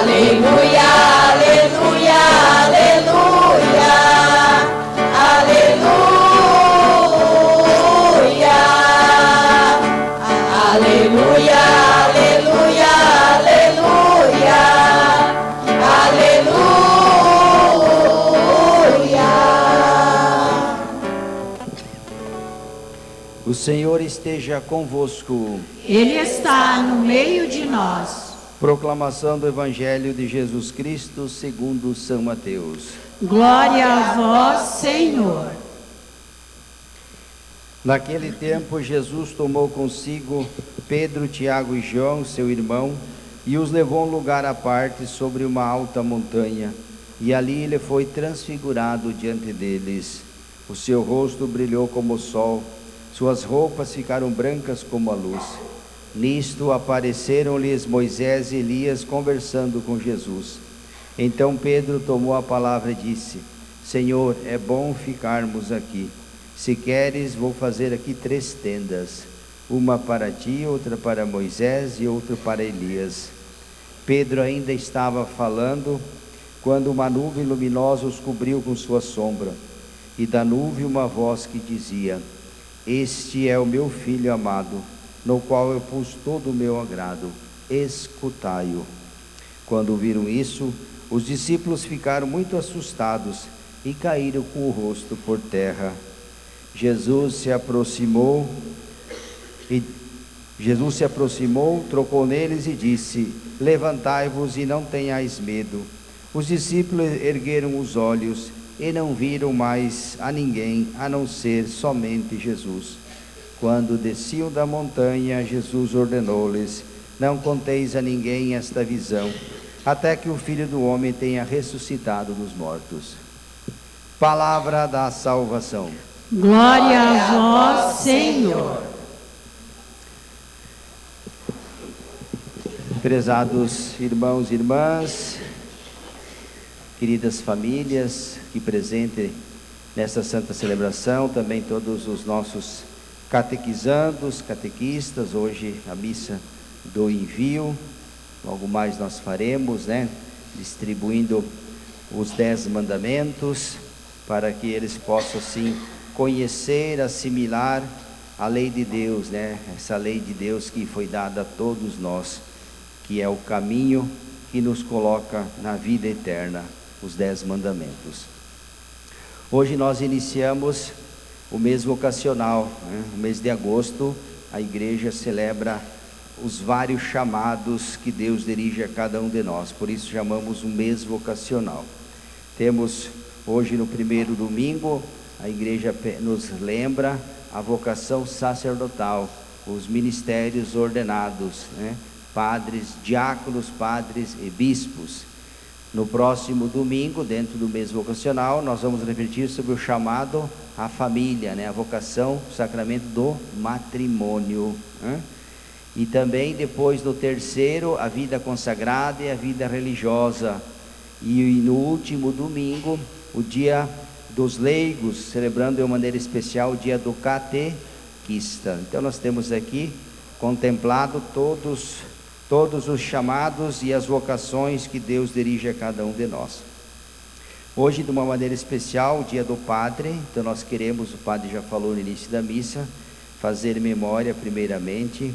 Aleluia, aleluia, aleluia, aleluia, aleluia, aleluia, aleluia, aleluia. O Senhor esteja convosco. Ele está no meio de nós. Proclamação do Evangelho de Jesus Cristo segundo São Mateus. Glória a vós, Senhor. Naquele tempo, Jesus tomou consigo Pedro, Tiago e João, seu irmão, e os levou a um lugar à parte sobre uma alta montanha. E ali ele foi transfigurado diante deles. O seu rosto brilhou como o sol, suas roupas ficaram brancas como a luz. Nisto apareceram-lhes Moisés e Elias conversando com Jesus. Então Pedro tomou a palavra e disse: Senhor, é bom ficarmos aqui. Se queres, vou fazer aqui 3 tendas, uma para ti, outra para Moisés e outra para Elias. Pedro ainda estava falando, quando uma nuvem luminosa os cobriu com sua sombra, e da nuvem uma voz que dizia: Este é o meu filho amado, no qual eu pus todo o meu agrado, escutai-o. Quando viram isso, os discípulos ficaram muito assustados e caíram com o rosto por terra. Jesus se aproximou, trocou neles e disse: Levantai-vos e não tenhais medo. Os discípulos ergueram os olhos e não viram mais a ninguém, a não ser somente Jesus. Quando desciam da montanha, Jesus ordenou-lhes: Não conteis a ninguém esta visão, até que o Filho do Homem tenha ressuscitado dos mortos. Palavra da salvação. Glória a vós, Senhor. Prezados irmãos e irmãs, queridas famílias que presente nesta santa celebração, também todos os nossos catequizandos, catequistas, hoje a missa do envio, logo mais nós faremos, distribuindo os 10 mandamentos, para que eles possam assim conhecer, assimilar a lei de Deus, essa lei de Deus que foi dada a todos nós, que é o caminho que nos coloca na vida eterna, os 10 mandamentos. Hoje nós iniciamos o mês vocacional, o mês de agosto. A igreja celebra os vários chamados que Deus dirige a cada um de nós, por isso chamamos o mês vocacional. Temos hoje no primeiro domingo, a igreja nos lembra a vocação sacerdotal, os ministérios ordenados, padres, diáconos, padres e bispos. No próximo domingo, dentro do mês vocacional, nós vamos refletir sobre o chamado à família, a vocação, o sacramento do matrimônio. E também depois no terceiro, a vida consagrada e a vida religiosa. E no último domingo, o dia dos leigos, celebrando de uma maneira especial o dia do catequista. Então nós temos aqui contemplado todos os chamados e as vocações que Deus dirige a cada um de nós. Hoje, de uma maneira especial, o dia do Padre. Então nós queremos, o Padre já falou no início da missa, fazer memória primeiramente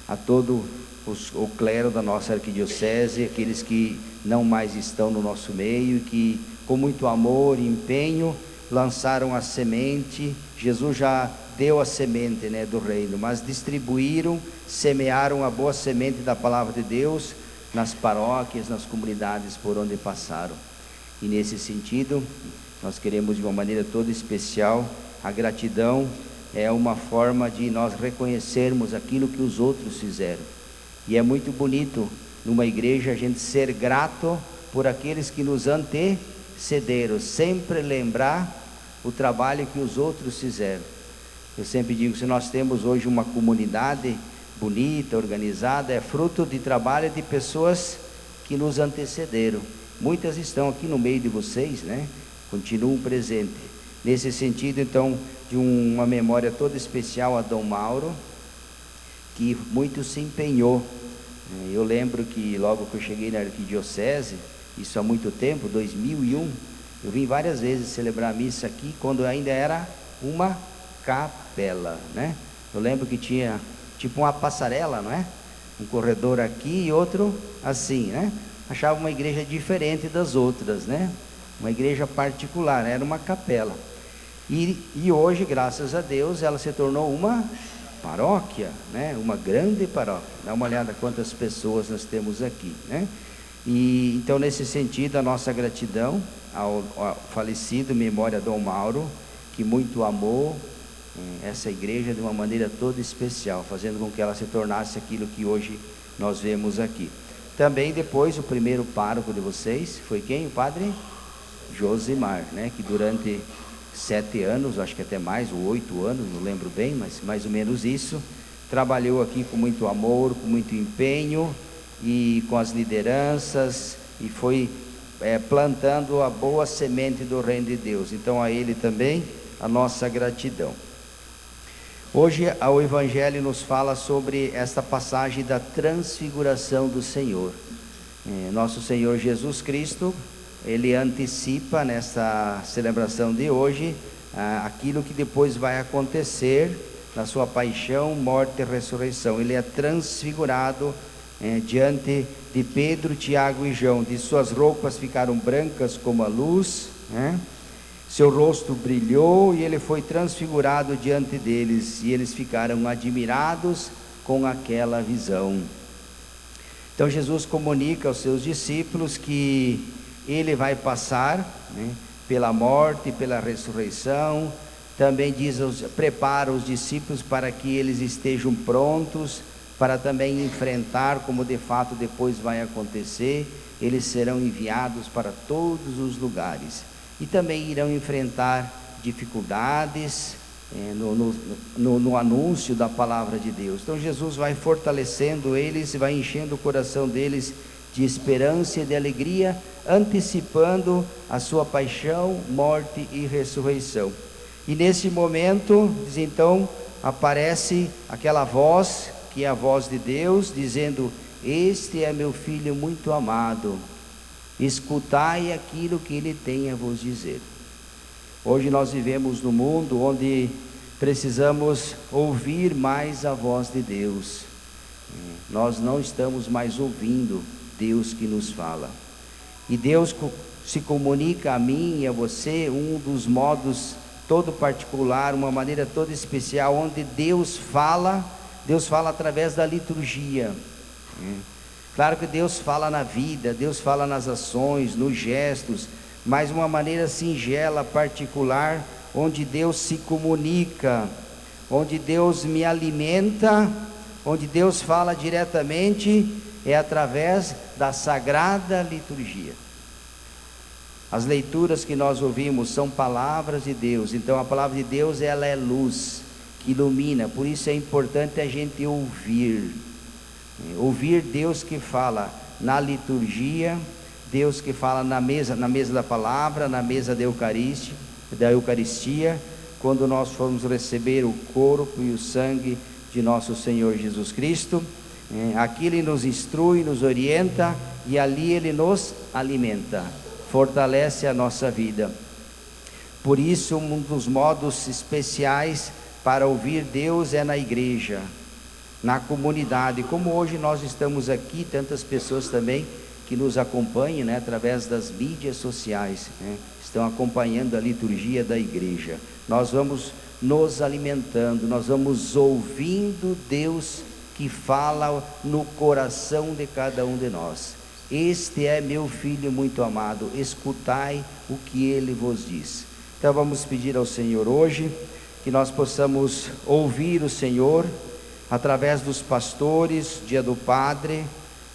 a todo o clero da nossa arquidiocese, aqueles que não mais estão no nosso meio, que com muito amor e empenho lançaram a semente. Jesus já deu a semente do reino, mas distribuíram, semearam a boa semente da palavra de Deus nas paróquias, nas comunidades por onde passaram. E nesse sentido, nós queremos de uma maneira toda especial, a gratidão é uma forma de nós reconhecermos aquilo que os outros fizeram. E é muito bonito numa igreja a gente ser grato por aqueles que nos antecederam, sempre lembrar o trabalho que os outros fizeram. Eu sempre digo, se nós temos hoje uma comunidade bonita, organizada, é fruto de trabalho de pessoas que nos antecederam. Muitas estão aqui no meio de vocês, continuam presentes. Nesse sentido, então, de uma memória toda especial a Dom Mauro, que muito se empenhou Eu lembro que logo que eu cheguei na arquidiocese, isso há muito tempo, 2001, eu vim várias vezes celebrar a missa aqui, quando ainda era uma capela, né? Eu lembro que tinha tipo uma passarela, não é? Um corredor aqui e outro assim, né? Achava uma igreja diferente das outras, né? Uma igreja particular, era uma capela. E hoje, graças a Deus, ela se tornou uma paróquia, né? Uma grande paróquia. Dá uma olhada quantas pessoas nós temos aqui, né? E então, nesse sentido, a nossa gratidão ao falecido memória Dom Mauro, que muito amou essa igreja de uma maneira toda especial, fazendo com que ela se tornasse aquilo que hoje nós vemos aqui. Também depois o primeiro pároco de vocês foi quem? O padre Josimar, né? Que durante 7 anos, acho que até mais, ou 8 anos, não lembro bem, mas mais ou menos isso, trabalhou aqui com muito amor, com muito empenho e com as lideranças, e foi plantando a boa semente do reino de Deus. Então a ele também a nossa gratidão. Hoje o Evangelho nos fala sobre esta passagem da transfiguração do Senhor. Nosso Senhor Jesus Cristo, Ele antecipa nessa celebração de hoje aquilo que depois vai acontecer na sua paixão, morte e ressurreição. Ele é transfigurado diante de Pedro, Tiago e João. De suas roupas ficaram brancas como a luz, né? Seu rosto brilhou e ele foi transfigurado diante deles, e eles ficaram admirados com aquela visão. Então Jesus comunica aos seus discípulos que ele vai passar, né, pela morte e pela ressurreição. Também diz, prepara os discípulos para que eles estejam prontos para também enfrentar, como de fato depois vai acontecer. Eles serão enviados para todos os lugares e também irão enfrentar dificuldades no anúncio da palavra de Deus. Então Jesus vai fortalecendo eles e vai enchendo o coração deles de esperança e de alegria, antecipando a sua paixão, morte e ressurreição. E nesse momento, diz então, aparece aquela voz, que é a voz de Deus, dizendo: este é meu filho muito amado, escutai aquilo que ele tem a vos dizer. Hoje nós vivemos num mundo onde precisamos ouvir mais a voz de Deus. Nós não estamos mais ouvindo Deus que nos fala. E Deus se comunica a mim e a você um dos modos todo particular, uma maneira toda especial, onde Deus fala através da liturgia. Claro que Deus fala na vida, Deus fala nas ações, nos gestos, mas uma maneira singela, particular, onde Deus se comunica, onde Deus me alimenta, onde Deus fala diretamente, é através da sagrada liturgia. As leituras que nós ouvimos são palavras de Deus. Então a palavra de Deus, ela é luz que ilumina. Por isso é importante a gente ouvir Deus que fala na liturgia, Deus que fala na mesa da palavra, na mesa da Eucaristia, quando nós formos receber o corpo e o sangue de nosso Senhor Jesus Cristo. Aqui Ele nos instrui, nos orienta, e ali Ele nos alimenta, fortalece a nossa vida. Por isso, um dos modos especiais para ouvir Deus é na igreja, na comunidade, como hoje nós estamos aqui, tantas pessoas também que nos acompanham, né, através das mídias sociais, né, estão acompanhando a liturgia da igreja. Nós vamos nos alimentando, nós vamos ouvindo Deus que fala no coração de cada um de nós. Este é meu filho muito amado, escutai o que ele vos diz. Então vamos pedir ao Senhor hoje que nós possamos ouvir o Senhor através dos pastores, dia do Padre,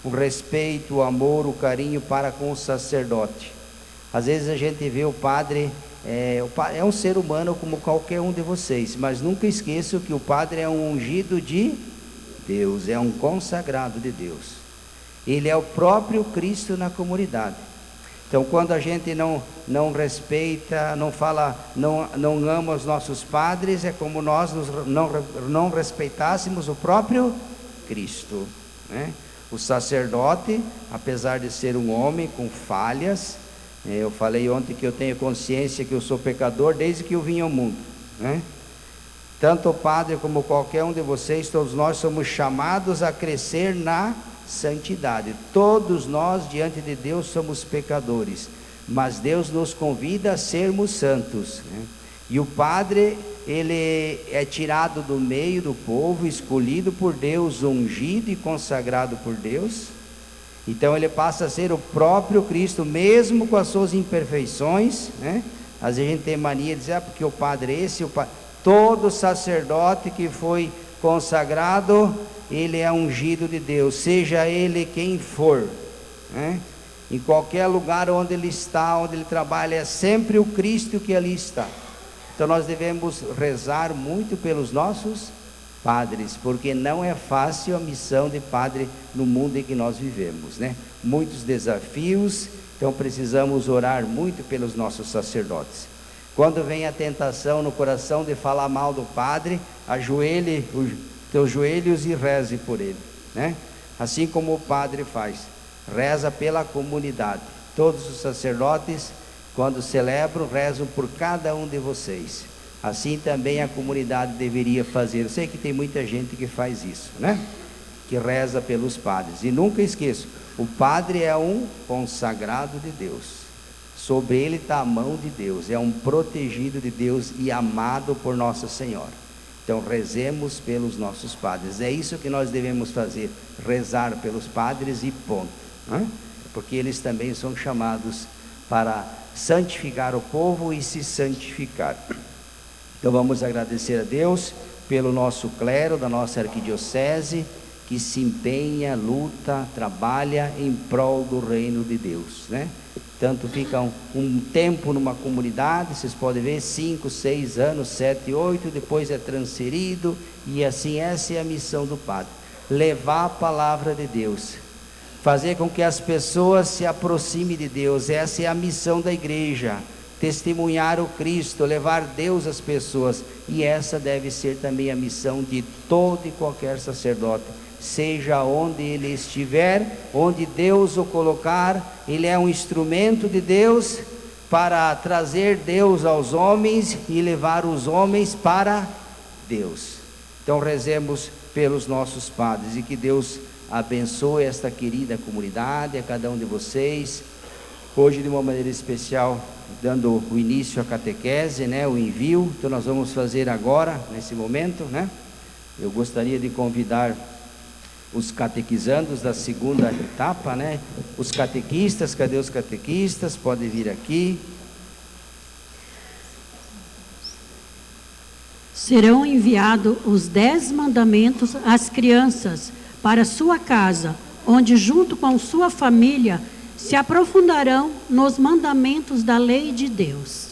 o respeito, o amor, o carinho para com o sacerdote. Às vezes a gente vê o padre, é um ser humano como qualquer um de vocês, mas nunca esqueçam que o padre é um ungido de Deus, é um consagrado de Deus. Ele é o próprio Cristo na comunidade. Então quando a gente não respeita, não fala, não ama os nossos padres, é como nós não respeitássemos o próprio Cristo, né? O sacerdote, apesar de ser um homem com falhas, eu falei ontem que eu tenho consciência que eu sou pecador desde que eu vim ao mundo, né? Tanto o padre como qualquer um de vocês, todos nós somos chamados a crescer na santidade. Todos nós diante de Deus somos pecadores, mas Deus nos convida a sermos santos, né? E o padre, ele é tirado do meio do povo, escolhido por Deus, ungido e consagrado por Deus. Então ele passa a ser o próprio Cristo, mesmo com as suas imperfeições, né? Às vezes a gente tem mania de dizer, porque o padre é esse, todo sacerdote que foi consagrado, ele é ungido de Deus, seja ele quem for, né? Em qualquer lugar onde ele está, onde ele trabalha, é sempre o Cristo que ali está. Então nós devemos rezar muito pelos nossos padres, porque não é fácil a missão de padre no mundo em que nós vivemos, né? Muitos desafios, então precisamos orar muito pelos nossos sacerdotes. Quando vem a tentação no coração de falar mal do padre, ajoelhe os teus joelhos e reze por ele, né? Assim como o padre faz, reza pela comunidade. Todos os sacerdotes, quando celebram, rezam por cada um de vocês. Assim também a comunidade deveria fazer. Eu sei que tem muita gente que faz isso, né? Que reza pelos padres. E nunca esqueço, o padre é um consagrado de Deus. Sobre ele está a mão de Deus. É um protegido de Deus e amado por Nossa Senhora. Então rezemos pelos nossos padres. É isso que nós devemos fazer. Rezar pelos padres e ponto, né? Porque eles também são chamados para santificar o povo e se santificar. Então vamos agradecer a Deus pelo nosso clero da nossa arquidiocese, que se empenha, luta, trabalha em prol do reino de Deus, né? Tanto fica um tempo numa comunidade, vocês podem ver, 5, 6 anos, 7, 8, depois é transferido, e assim essa é a missão do padre, levar a palavra de Deus, fazer com que as pessoas se aproximem de Deus. Essa é a missão da igreja, testemunhar o Cristo, levar Deus às pessoas, e essa deve ser também a missão de todo e qualquer sacerdote, seja onde ele estiver, onde Deus o colocar, ele é um instrumento de Deus para trazer Deus aos homens e levar os homens para Deus. Então rezemos pelos nossos padres e que Deus abençoe esta querida comunidade, a cada um de vocês. Hoje de uma maneira especial, dando o início à catequese, né, o envio. Então nós vamos fazer agora, nesse momento, né? Eu gostaria de convidar os catequizandos da segunda etapa, né? Os catequistas, cadê os catequistas? Podem vir aqui. Serão enviados os 10 mandamentos às crianças para sua casa, onde junto com sua família se aprofundarão nos mandamentos da lei de Deus.